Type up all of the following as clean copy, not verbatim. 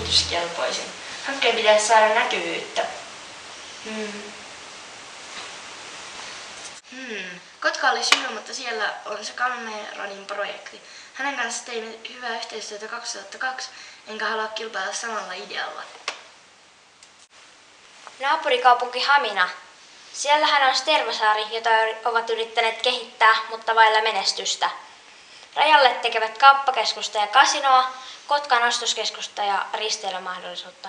esityskelpoisin. Hankkeen pitäisi saada näkyvyyttä. Kotka olisi hyvä, mutta siellä on se Cameronin projekti. Hänen kanssa teimme hyvää yhteistyötä 2002, enkä halua kilpailla samalla idealla. Naapurikaupunki Hamina. Siellähän on Tervasaari, jota ovat yrittäneet kehittää, mutta vailla menestystä. Rajalle tekevät kauppakeskusta ja kasinoa, Kotkan ostoskeskusta ja risteilymahdollisuutta.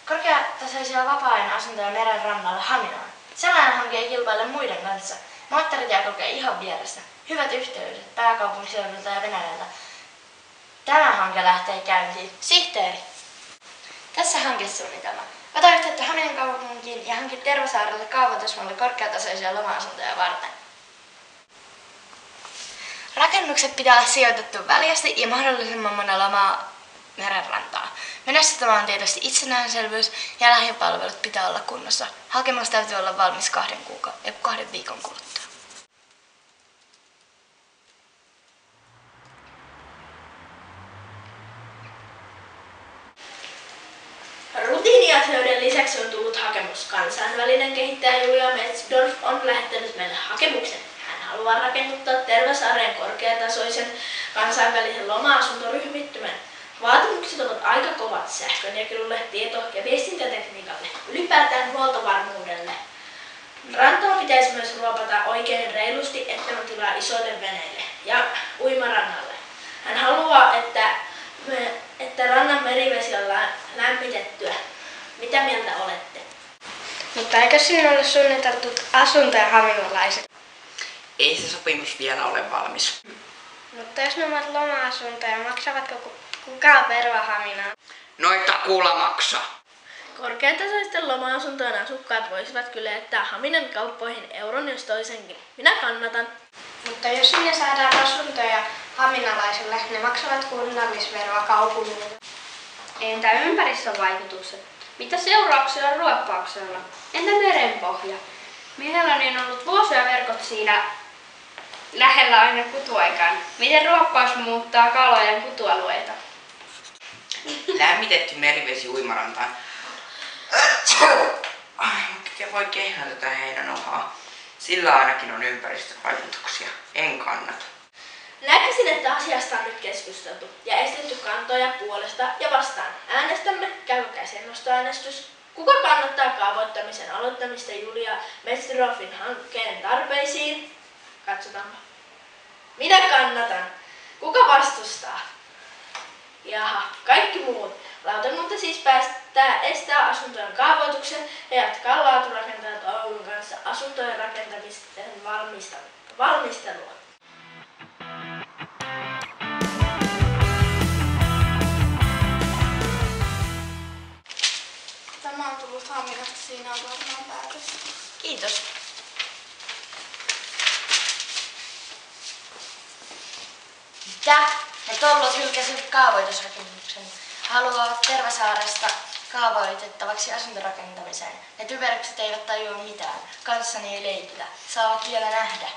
Korkeatasoisia vapaa-ajan asuntoja meren rannalla Haminaan. Sellainen hanke ei kilpaile muiden kanssa. Moottoritie kulkee ihan vieressä. Hyvät yhteydet pääkaupunkiseudulta ja Venäjältä. Tämä hanke lähtee käyntiin. Sihteeri. Tässä hankesuunnitelma. Ota yhteyttä Haminan kaupunkiin ja hanki Tervasaarelle kaavoitusmalli korkeatasoisia loma-asuntoja varten. Rakennukset pitää olla sijoitettu väljästi ja mahdollisimman monella merenrantaa. Menossa tämä on tietysti itsenäiselvyys ja lähipalvelut pitää olla kunnossa. Hakemus täytyy olla valmis 2 viikon kuluttua. Rutiiniasioiden lisäksi on tullut hakemus. Kansainvälinen kehittäjä Julia Metzdorf on lähettänyt meille hakemuksen. Hän haluaa rakennuttaa Tervasaareen korkeatasoisen kansainvälisen loma-asuntoryhmittymän. Vaatimukset ovat aika kovat sähkönjakelulle, tieto- ja viestintätekniikalle, ylipäätään huoltovarmuudelle. Rantaa pitäisi myös ruopata oikein reilusti, ettei ole tilaa isoille veneille ja uimarannalle. Hän haluaa, että rannan merivesi on lämmitettyä. Mitä mieltä olette? Mutta eikö sinne ole suunniteltu asuntoja haminalaiset? Ei se sopimus vielä ole valmis. Mutta jos ne ovat loma-asuntoja, maksavatko kukaan veroa Haminaan? Noita kuulla maksaa. Korkeatasoisten loma-asuntojen asukkaat voisivat kyllä jättää Haminan kauppoihin euron jos toisenkin. Minä kannatan. Mutta jos sinne saadaan asuntoja haminalaisille, ne maksavat kunnallisveroa kaupungille. Entä ympäristövaikutukset? Mitä seurauksia on ruoppauksella? Entä merenpohja? Mielelläni on ollut vuosia verkot siinä lähellä aina kutuaikaan. Miten ruoppaus muuttaa kalojen kutualueita? Lämmitetty merivesi uimarantaan. Miten voi kehää tätä heinänohaa? Sillä ainakin on ympäristövaikutuksia. En kannata. Näkisin, että asiasta on nyt keskusteltu ja esitetty kantoja puolesta ja vastaan. Äänestämme, käykö käsiennostoäänestys? Kuka kannattaa kaavoittamisen aloittamista Julia Metzdorfin hankkeen tarpeisiin? Katsotaanpa. Minä kannatan. Kuka vastustaa? Jaha, kaikki muut. Lautakunta siis estää asuntojen kaavoituksen ja jatkaa laaturakentajat Oulun kanssa asuntojen rakentamisten valmistelua. Tämä on tullut Haminasta, siinä on varmaan päätös. Kiitos. Mitä? Ne tollot hylkäsivät kaavoitusrakennuksen. Haluavat Tervasaaresta kaavoitettavaksi asuntorakentamiseen. Ne typerykset eivät tajua mitään. Kanssani ei leikitä. Saavat vielä nähdä.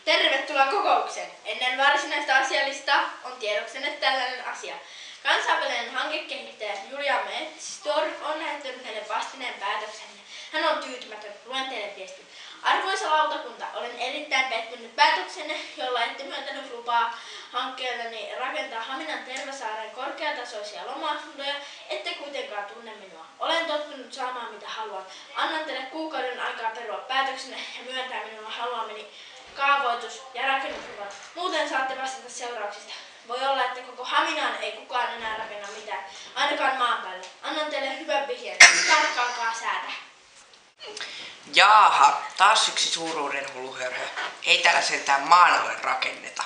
Tervetuloa kokoukseen. Ennen varsinaista asialistaa on tiedoksenne tällainen asia. Kansainvälinen hankekehittäjä Julia Metzdorf on lähettänyt meille vastineen päätöksenne. Hän on tyytymätön. Luen teille viestin. Arvoisa lautakunta, olen erittäin pettynyt päätöksenne, jolla ette myöntänyt lupaa hankkeelleni rakentaa Haminan Tervasaaren korkeatasoisia loma-asuntoja, ette kuitenkaan tunne minua. Olen tottunut saamaan mitä haluan. Annan teille kuukauden aikaa perua päätöksenne ja myöntää minua haluamani kaavoitus ja rakennusluvat. Muuten saatte vastata seurauksista. Voi olla, että koko Haminaan ei kukaan enää rakenna mitään, ainakaan maan päälle. Annan teille hyvän vihjeen. Tarkkaakaa säätä. Jaaha, taas yksi suuruuden huluhörhö. Ei täällä sentään maan alle rakenneta.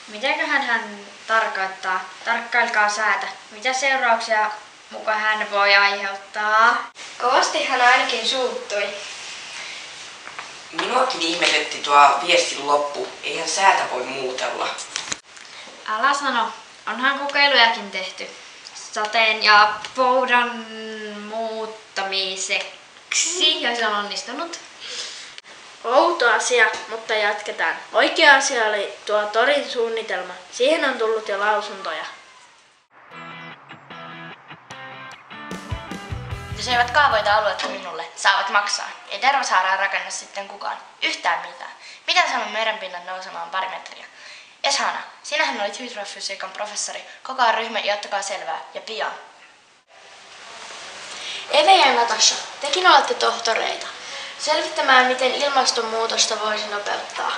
Mitäköhän hän tarkoittaa? Tarkkailkaa säätä. Mitä seurauksia muka hän voi aiheuttaa? Kovasti hän ainakin suuttui. Minuakin ihmetytti tuo viestin loppu. Eihän säätä voi muutella. Älä sano, onhan kokeilujakin tehty sateen ja poudan muuttamiseksi ja se on onnistunut. Outo asia, mutta jatketaan. Oikea asia oli tuo torin suunnitelma. Siihen on tullut jo lausuntoja. Jos eivät kaavoita aluetta minulle, saavat maksaa. Ei Tervasaareen rakenna sitten kukaan. Yhtään mitään. Mitä sanon merenpinnan nousemaan 2 metriä? Eshana, sinähän olit hydrofysiikan professori. Koko ryhmä ja ottakaa selvää. Ja pian. Eve ja Natasha, tekin olette tohtoreita. Selvittämään, miten ilmastonmuutosta voisi nopeuttaa.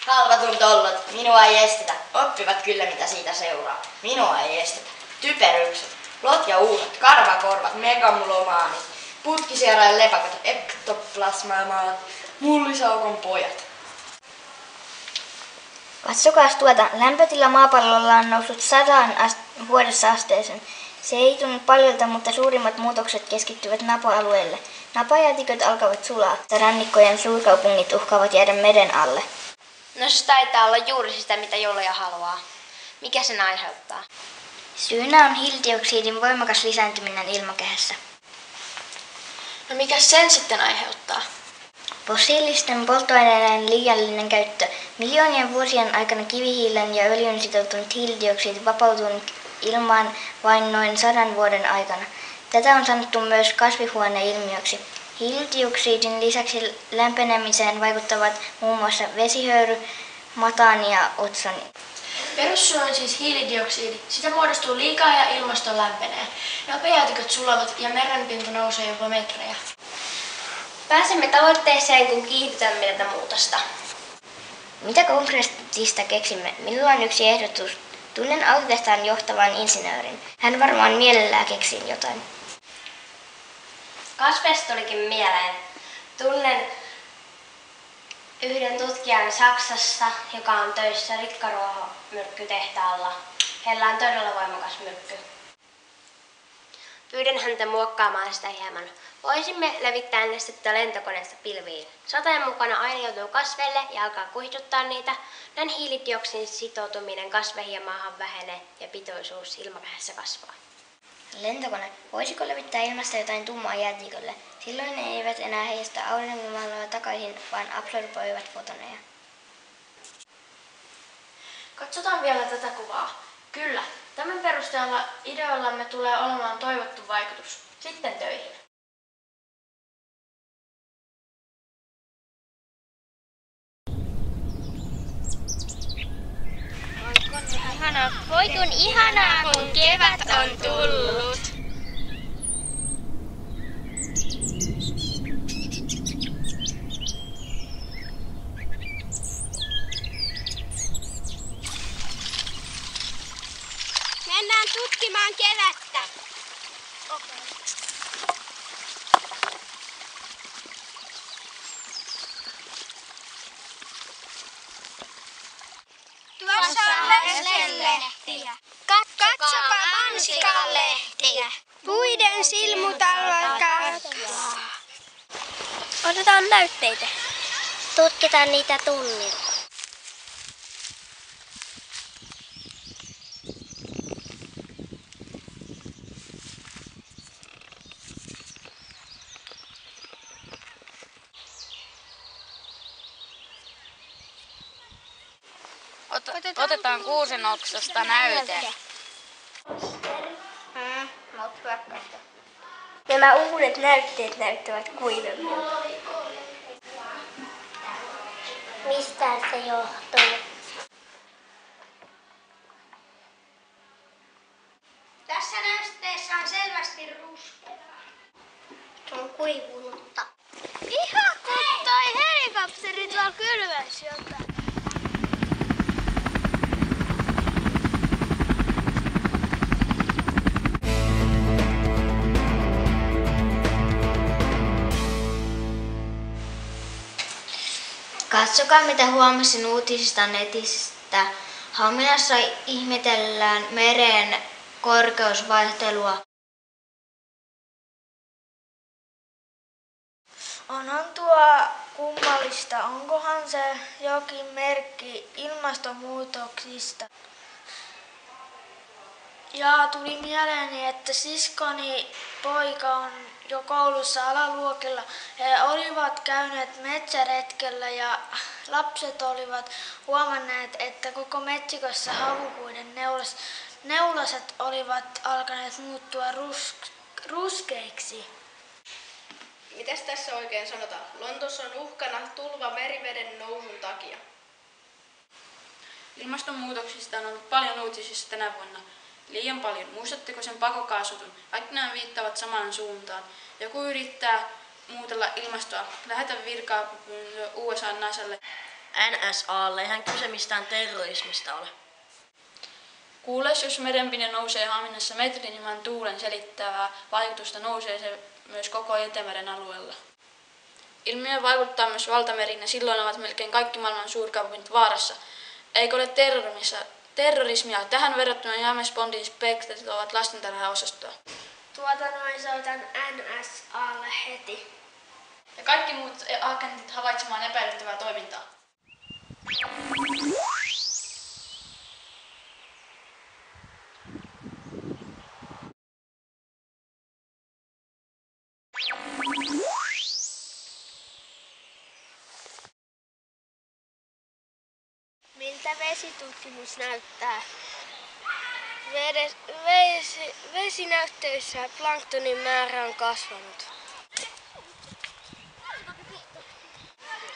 Halvatun tollot, minua ei estetä. Oppivat kyllä mitä siitä seuraa. Minua ei estetä. Typerykset, lot ja uudet, karvakorvat, megamulomaanit, putkisierain lepakot, ektoplasmamaat, mullisaukon pojat. Katsokaas tuota, lämpötila maapallolla on noussut 100 vuodessa asteeseen. Se ei tunnu paljolta, mutta suurimmat muutokset keskittyvät napoalueelle. Napajäätiköt alkavat sulaa, ja rannikkojen suurkaupungit uhkaavat jäädä meren alle. No se taitaa olla juuri sitä, mitä Joloja haluaa. Mikä sen aiheuttaa? Syynä on hiilidioksidin voimakas lisääntyminen ilmakehässä. No mikä sen sitten aiheuttaa? Fossiilisten polttoaineiden liiallinen käyttö. Miljoonien vuosien aikana kivihiilen ja öljyn sitoutunut hiilidioksidi vapautuu ilmaan vain noin 100 vuoden aikana. Tätä on sanottu myös kasvihuoneilmiöksi. Hiilidioksidin lisäksi lämpenemiseen vaikuttavat muun muassa vesihöyry, mataani ja otsoni. Perussyy on siis hiilidioksidi. Sitä muodostuu liikaa ja ilmasto lämpenee. Napajäätiköt sulavat ja merenpinta nousee jopa metrejä. Pääsemme tavoitteeseen, kun kiihdytämme tätä muutosta. Mitä konkreettista keksimme? Minulla on yksi ehdotus. Tunnen autotehtaan johtavan insinöörin. Hän varmaan mielellään keksii jotain. Kasveista tulikin mieleen. Tunnen yhden tutkijan Saksassa, joka on töissä rikkaruohomyrkkytehtaalla. Heillä on todella voimakas myrkky. Pyydän häntä muokkaamaan sitä hieman. Voisimme levittää nestettä lentokoneesta pilviin. Sateen mukana aine joutuu kasveille ja alkaa kuihduttaa niitä. Näin hiilidioksidin sitoutuminen kasveihin ja maahan vähenee ja pitoisuus ilmakehässä kasvaa. Lentokone. Voisiko levittää ilmasta jotain tummaa jäätikölle? Silloin ne eivät enää heijasta auringonvaloa takaisin, vaan absorboivat fotoneja. Katsotaan vielä tätä kuvaa. Kyllä, tämän perusteella ideoillamme tulee olemaan toivottu vaikutus. Sitten töihin. Voi kun ihanaa, kun kevät on tullut. Mennään tutkimaan kevättä. Tuossa on löskenlehtiä. Katsokaa mansikanlehtiä. Puiden silmutalon kasvaa. Otetaan näytteitä. Tutkitaan niitä tunnilla. Otetaan kuusen oksasta näyte. Nämä uudet näytteet näyttävät kuivemmilta. Mistä se johtuu? Tässä näytteessä on selvästi ruskea. Se on kuivunutta. Ihan kuin toi helikopteri tuolla kylmässä jotain. Katsokaa mitä huomasin uutisista netistä. Haminassa ihmetellään meren korkeusvaihtelua. Onhan tuo kummallista. Onkohan se jokin merkki ilmastonmuutoksista? Ja tuli mieleeni, että siskoni poika on jo koulussa alaluokilla. He olivat käyneet metsäretkellä ja lapset olivat huomanneet, että koko metsikossa havupuiden neulaset olivat alkaneet muuttua ruskeiksi. Mitäs tässä oikein sanotaan? Lontoossa on uhkana tulva meriveden nousun takia. Ilmastonmuutoksista on ollut paljon uutisissa tänä vuonna. Liian paljon. Muistatteko sen pakokaasutun? Kaikki nämä viittaavat samaan suuntaan. Joku yrittää muutella ilmastoa. Lähetä virkaa USA NASAlle. NSAlle. Eihän kyse mistään terrorismista ole. Kuules, jos merenpinne nousee Haminassa metrin ilman tuulen selittävää vaikutusta, nousee se myös koko Itämeren alueella. Ilmiö vaikuttaa myös valtameriin ja silloin ovat melkein kaikki maailman suurkaupungit vaarassa. Eikö ole terrorismia? Tähän verrattuna James Bondin Spectret ovat lastentarhaosastoa. Soitan NSAlle heti. Ja kaikki muut agentit havaitsemaan epäilyttävää toimintaa. Miltä vesitutkimus näyttää? Vesinäytteissä planktonin määrä on kasvanut.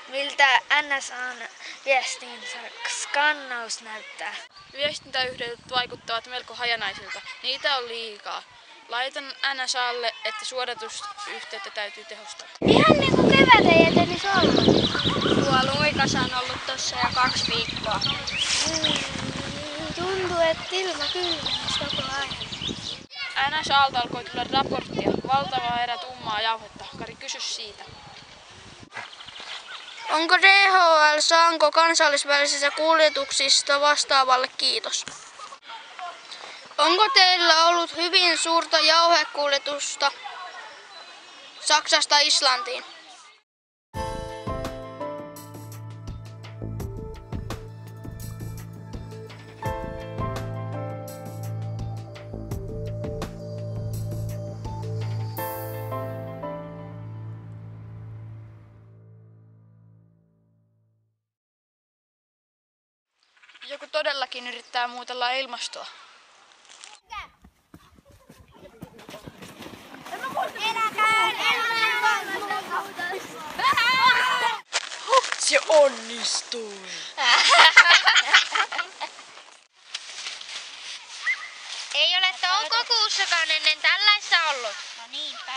Miltä NSA:n viestinsä skannaus näyttää? Viestintäyhteydet vaikuttavat melko hajanaisilta. Niitä on liikaa. Laitan NSAlle, että suodatusyhteyttä täytyy tehostaa. Ihan niin kuin kevät ei etenisi ollut. Tuo luikas on ollut tossa jo 2 viikkoa. Tuntuu, että ilma kylmenisi koko ajan. NSAlta alkoi tulla raporttia. Valtava erä tummaa jauhetta. Kari, kysy siitä. Onko DHL saanko kansallisvälisistä kuljetuksista vastaavalle kiitos? Onko teillä ollut hyvin suurta jauhekuljetusta Saksasta Islantiin? Joku todellakin yrittää muutella ilmastoa. Se onnistui! Ei ole toukokuussakaan ennen tällaista ollut. No niinpä.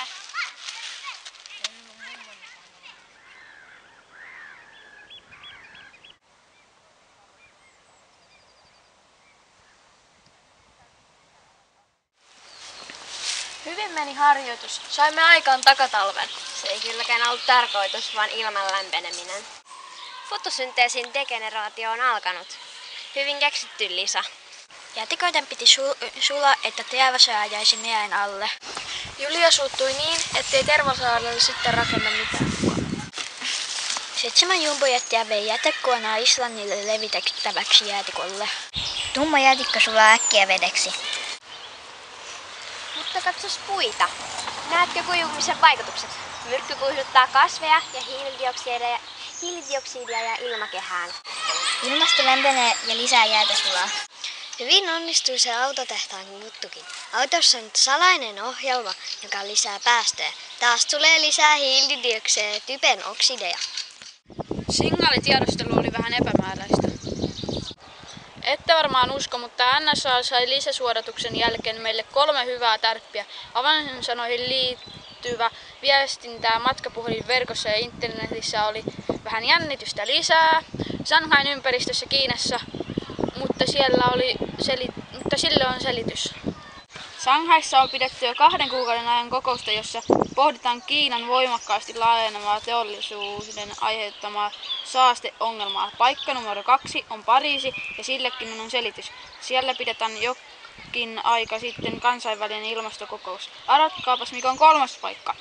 Hyvin meni harjoitus. Saimme aikaan takatalven. Se ei kylläkään ollut tarkoitus, vaan ilman lämpeneminen. Fotosynteesin degeneraatio on alkanut. Hyvin keksitty, Lisa. Jätikoiden piti sulaa, että tervasää jäisi meren alle. Julia suuttui niin, ettei Tervasaarelle sitten rakenna mitään. 7 jumbojättiä vei jätekuonaa Islannille levitettäväksi jäätikolle. Tumma jäätikkö sulaa äkkiä vedeksi. Mutta katsos puita. Näetkö kuivumisen vaikutukset? Myrkky kuihduttaa kasveja ja hiilidioksidia ja ilmakehään. Ilmasto lämpenee ja lisää jäätä sulaa. Hyvin onnistui se autotehtaan juttukin. Autossa on salainen ohjelma, joka lisää päästöjä. Taas tulee lisää hiilidioksidia ja typen oksideja. Signaalitiedostelu oli vähän epämääräistä. Ette varmaan usko, mutta NSA sai lisäsuodatuksen jälkeen meille 3 hyvää tärppiä. Avainsanoihin liittyvä viestintää matkapuhelinverkossa ja internetissä oli vähän jännitystä lisää. Shanghain ympäristössä Kiinassa, mutta sille on selitys. Shanghaissa on pidetty jo 2 kuukauden ajan kokousta, jossa pohditaan Kiinan voimakkaasti laajenevaa teollisuuden aiheuttamaa saasteongelmaa. Paikka numero 2 on Pariisi ja sillekin on selitys. Siellä pidetään jokin aika sitten kansainvälinen ilmastokokous. Arvatkaapas, mikä on 3. paikka?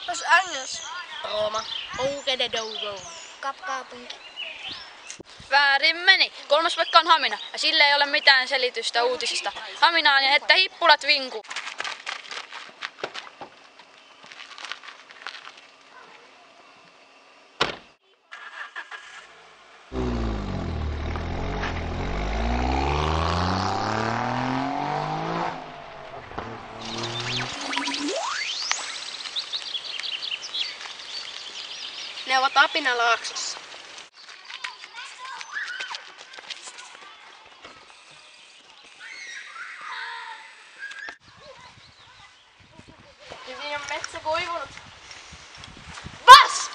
Los Angeles. Rooma. Oukededogo. Kapkaupunki. Väärin meni. 3. paikka on Hamina ja sille ei ole mitään selitystä uutisista. Haminaan ja että hippulat vinku. Ne ovat Apinalaaksossa. Hyvin on metsä kuivunut. Vas!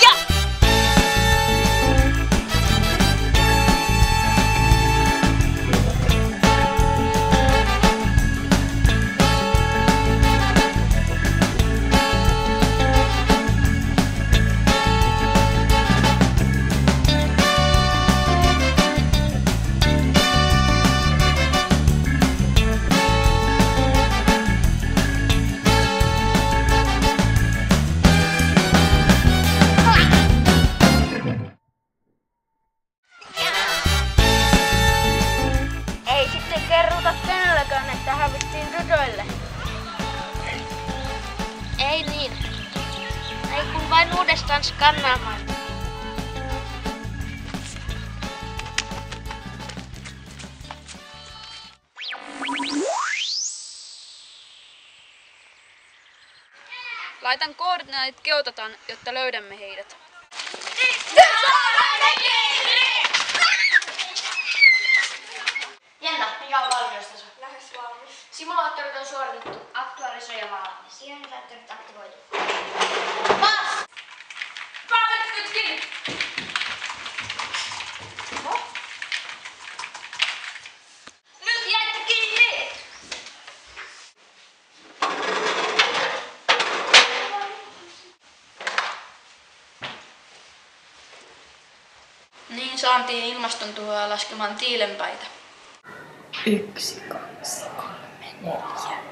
Ja! Ei sitten kerrota kenellekään, että hävittiin tytöille. Ei niin. Ei kun vain uudestaan skannaamaan. Laitan koordinaatit Keutatan, jotta löydämme heidät. Jenna, mikä on valmiustaso? Lähes valmis. Simulaattorit on suoritettu. Aktualisoi ja valmis. Ionisaattorit aktivoitu. Vas! Paavettit kiinni! Nyt jäitä kiinni! Niin saatiin ilmastontuhoa laskemaan tiilenpäitä. 1, 2, 3, 4,